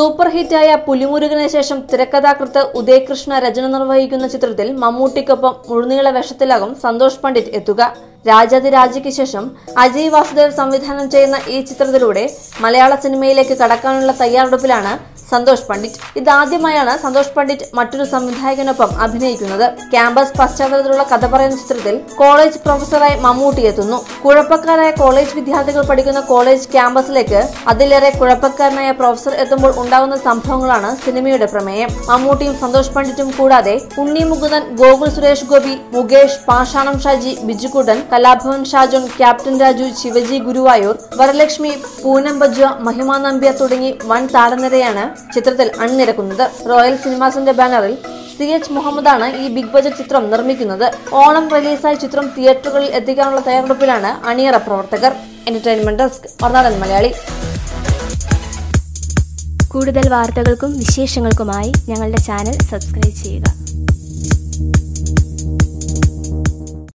Super ഹിറ്റായ Pulimurugan ശേഷം തിരക്കഥാകൃത്ത് ഉദയകൃഷ്ണ രചന നിർവഹിക്കുന്ന ചിത്രത്തിൽ മമ്മൂട്ടിക്കൊപ്പം മുഴുനീള വേഷത്തിലാകും സന്തോഷ് പണ്ഡിറ്റ് എത്തുക. രാജാതിരാജയ്ക്ക് ശേഷം അജയ് വാസുദേവ് സംവിധാനം ചെയ്യുന്ന ഈ ചിത്രത്തിലൂടെ മലയാള സിനിമയിലേക്ക് കടക്കാനുള്ള തയ്യാറെടുപ്പിലാണ് സന്തോഷ് പണ്ഡിറ്റ്. ഇതാദ്യമായാണ് സന്തോഷ് പണ്ഡിറ്റ് മറ്റൊരു സംവിധായകനൊപ്പം അഭിനയിക്കുന്നത്. ക്യാമ്പസ് പശ്ചാത്തലത്തിലുള്ള കഥ പറയുന്ന ചിത്രത്തിൽ കോളേജ് പ്രൊഫസറായി മമ്മൂട്ടി എത്തുന്നു. കുഴപ്പക്കാരായ കോളേജ് വിദ്യാർത്ഥികൾ പഠിക്കുന്ന കോളേജ് ക്യാമ്പസിലേക്ക് അതിലേറെ കുഴപ്പക്കാരനായ പ്രൊഫസർ എത്തുമ്പോൾ ഉണ്ടാകുന്ന സംഭവങ്ങളാണ് സിനിമയുടെ പ്രമേയം. മമ്മൂട്ടിയും സന്തോഷ് പണ്ഡിറ്റും കൂടാതെ ഉണ്ണി മുകുന്ദൻ, ഗോകുൽ സുരേഷ് ഗോപി, മുകേഷ്, പാഷാണം ഷാജി, ബിജുക്കുട്ടൻ, കലാഭവൻ ഷാജോൺ, ക്യാപ്റ്റൻ രാജു, ശിവജി ഗുരുവായൂർ, വരലക്ഷ്മി, പൂനം ബജ്വ, മഹിമ നമ്പ്യാർ തുടങ്ങി വൻ താരനിരയാണ് ചിത്രത്തിൽ അണിനിരക്കുന്നത്. റോയൽ സിനിമാസിന്റെ ബാനറിൽ CH മുഹമ്മദാണ് ഈ ബിഗ് ബജറ്റ് ചിത്രം നിർമ്മിക്കുന്നത്. ഓണം റിലീസായി ചിത്രം തിയേറ്ററുകളിൽ എത്തിക്കാനുള്ള തയ്യാറെടുപ്പിലാണ് അണിയറ പ്രവർത്തകർ. Entertainment desk, Marunadan Malayali. കൂടുതൽ വാർത്തകൾക്കും വിശേഷങ്ങൾക്കുമായി ഞങ്ങളുടെ ചാനൽ സബ്സ്ക്രൈബ് ചെയ്യുക.